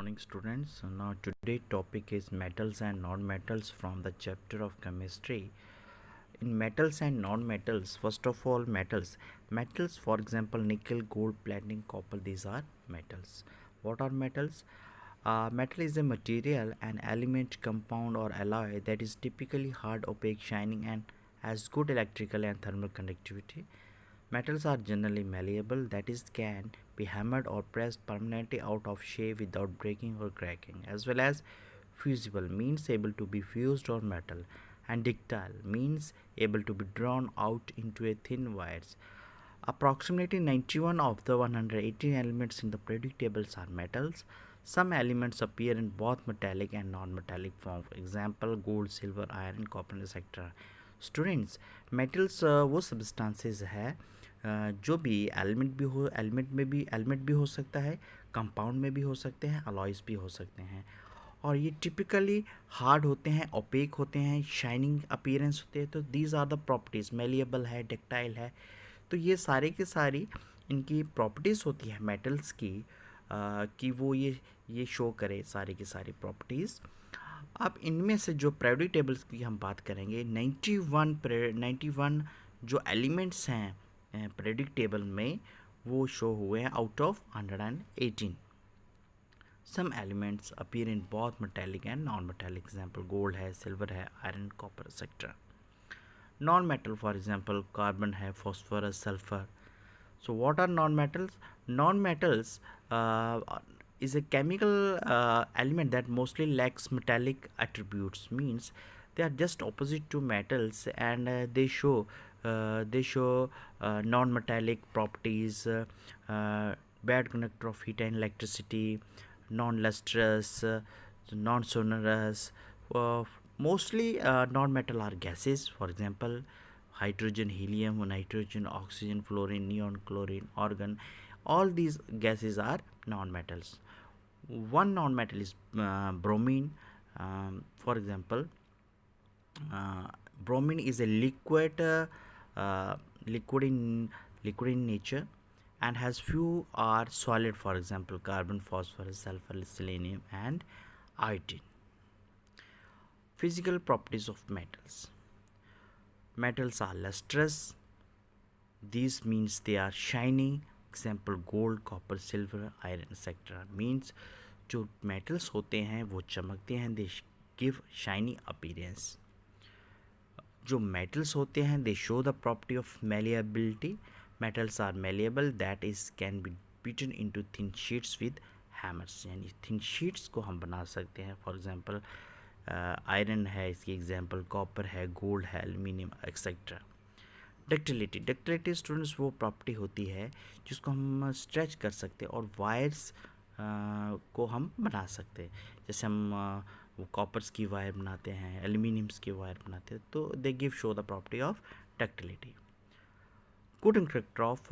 morning students. Now today topic is metals and non-metals from the chapter of chemistry. In metals and non-metals, first of all metals for example nickel, gold, platinum, copper, these are metals. What are metals? Metal is a material, an element, compound or alloy that is typically hard, opaque, shining and has good electrical and thermal conductivity. Metals are generally malleable, that is, can be hammered or pressed permanently out of shape without breaking or cracking, as well as fusible, means able to be fused or metal, and ductile, means able to be drawn out into a thin wires. Approximately 91 of the 118 elements in the periodic tables are metals. Some elements appear in both metallic and non-metallic form. For example, gold, silver, iron, copper, etc. Students metals वो substances है जो भी element भी हो सकता है, compound में भी हो सकते हैं, अलॉयस भी हो सकते हैं, और ये टिपिकली हार्ड होते हैं, ओपेक होते हैं, शाइनिंग अपीयरेंस होते हैं. तो these are the properties. Malleable है, डक्टाइल है, तो ये सारे के सारी इनकी प्रॉपर्टीज़ होती है मेटल्स की, कि वो ये शो करे सारी की सारी प्रॉपर्टीज़. अब इनमें से जो पीरियोडिक टेबल्स की हम बात करेंगे, 91 जो एलिमेंट्स हैं पीरियोडिक टेबल में वो शो हुए हैं out of 118. Some elements appear in both metallic and non metallic. Example gold है, सिल्वर है, iron, copper etcetera. Non metal for example carbon है, phosphorus, sulphur. So what are non-metals? Non-metals is a chemical element that mostly lacks metallic attributes. Means they are just opposite to metals, and they show non-metallic properties, bad conductor of heat and electricity, non-lustrous, non-sonorous. Mostly non-metal are gases. For example, hydrogen, helium, nitrogen, oxygen, fluorine, neon, chlorine, argon. All these gases are non-metals. One non-metal is bromine. For example, bromine is a liquid, liquid in nature, and has few are solid. For example, carbon, phosphorus, sulfur, selenium, and iodine. Physical properties of metals. Metals are lustrous. These means they are shiny. Example gold, copper, silver, iron, etc. Means जो metals होते हैं वो चमकते हैं. They give shiny appearance. जो metals होते हैं they show the property of malleability. Metals are malleable, that is can be beaten into thin sheets with hammers. यानी thin sheets को हम बना सकते हैं. For example आयरन है इसकी एग्जांपल, कॉपर है, गोल्ड है, एल्यूमिनियम एक्सेट्रा. डक्टिलिटी स्टूडेंट्स वो प्रॉपर्टी होती है जिसको हम स्ट्रेच कर सकते हैं और वायर्स को हम बना सकते हैं. जैसे हम वो कॉपर्स की वायर बनाते हैं, एल्यूमिनियम्स की वायर बनाते हैं, तो they give show the property of ductility. Good conductor of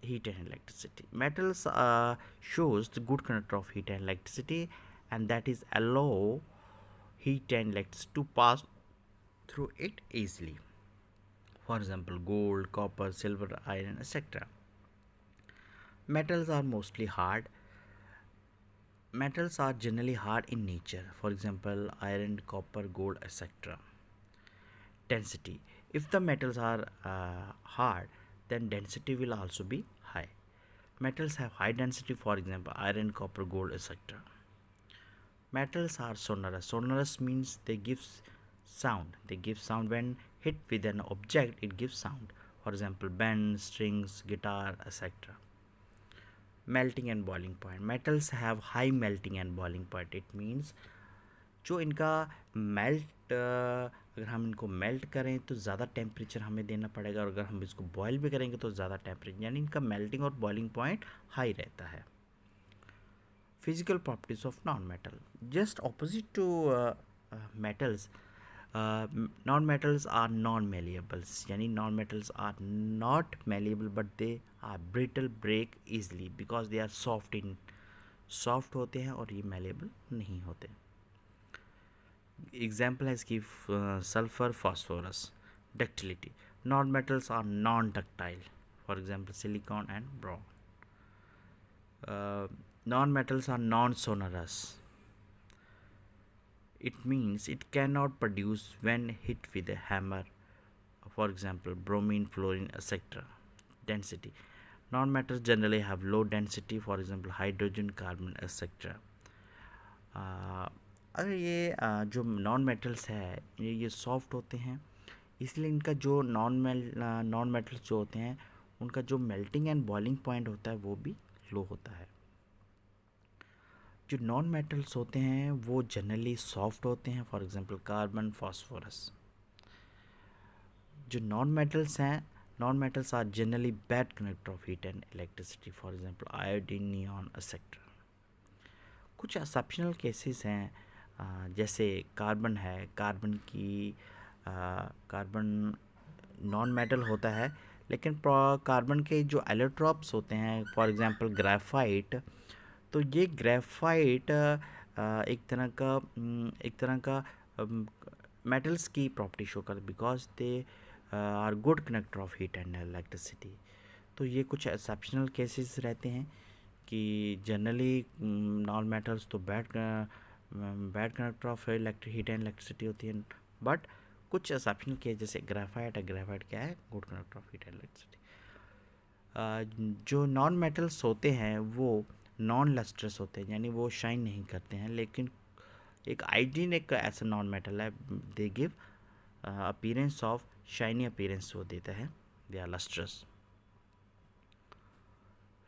heat and electricity. Metals shows the good conductor of heat and electricity, and that is allow heat and electricity to pass through it easily. For example, gold, copper, silver, iron, etc. Metals are mostly hard. Metals are generally hard in nature. For example, iron, copper, gold, etc. Density. If the metals are hard, then density will also be high. Metals have high density, for example, iron, copper, gold, etc. Metals are sonorous. Sonorous means they give sound. They give sound when hit with an object. It gives sound. For example, bend, strings, guitar, etc. Melting and boiling point. Metals have high melting and boiling point. It means जो इनका melt, अगर हम इनको melt करें तो ज़्यादा temperature हमें देना पड़ेगा, और अगर हम इसको बॉयल भी करेंगे तो ज़्यादा टेम्परेचर, यानी इनका मेल्टिंग और बॉइलिंग पॉइंट हाई रहता है. Physical properties of non-metal. Just opposite to metals, non-metals are non-malleables. यानी non-metals are not malleable but they are brittle, break easily because they are soft होते हैं और ये malleable नहीं होते. Example है इसकी sulfur, phosphorus. Ductility. Non-metals are non-ductile. For example, silicon and boron. Non-metals are non-sonorous. It means it cannot produce when hit with a hammer. For example, bromine, fluorine, etc. Density. Non-metals generally have low density, for example, hydrogen, carbon, etc. अगर ये जो non metals है ये soft होते हैं, इसलिए इनका जो नॉन मेटल्स जो होते हैं उनका जो मेल्टिंग एंड बॉइलिंग पॉइंट होता है वो भी लो होता है। जो नॉन मेटल्स होते हैं वो जनरली सॉफ्ट होते हैं, फॉर एग्जांपल कार्बन, फास्फोरस। जो non metals are generally bad conductor of heat and electricity, for example iodine, neon etcetera. कुछ एक्सेप्शनल केसेस हैं, जैसे कार्बन है। कार्बन नॉन मेटल होता है, लेकिन कार्बन के जो एलोट्रॉप्स होते हैं, फॉर एग्जांपल ग्रेफाइट, तो ये ग्रेफाइट एक तरह का मेटल्स की प्रॉपर्टी शो कर, because they are good connector of heat and electricity. तो ये कुछ एक्सेप्शनल केसेस रहते हैं कि जनरली नॉन मेटल्स तो bad connector of heat and electricity होती है, बट कुछ एक्सेप्शनल केस जैसे ग्रेफाइट है, ग्रेफाइट क्या है, good connector of heat and electricity. जो नॉन मेटल्स होते हैं वो नॉन लस्ट्रस होते हैं, यानी वो शाइन नहीं करते हैं, लेकिन एक आयोडीन एक ऐसा नॉन मेटल है, they give appearance of shiny appearance वो देता है, they are lustrous.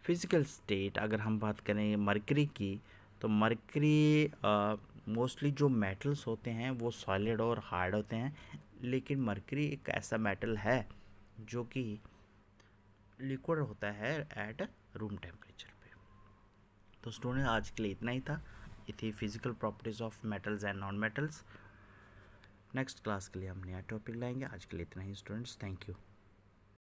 Physical state अगर हम बात करें मरकरी की, तो मरकरी मोस्टली जो मेटल्स होते हैं वो सॉलिड और हार्ड होते हैं, लेकिन मरकरी एक ऐसा मेटल है जो कि लिक्विड होता है एट रूम टेम्परेचर पे। तो स्टूडेंट आज के लिए इतना ही था। ये थी physical properties of metals and non metals. Next class के लिए हम नया टॉपिक लाएंगे। आज के लिए इतना ही स्टूडेंट्स, थैंक यू।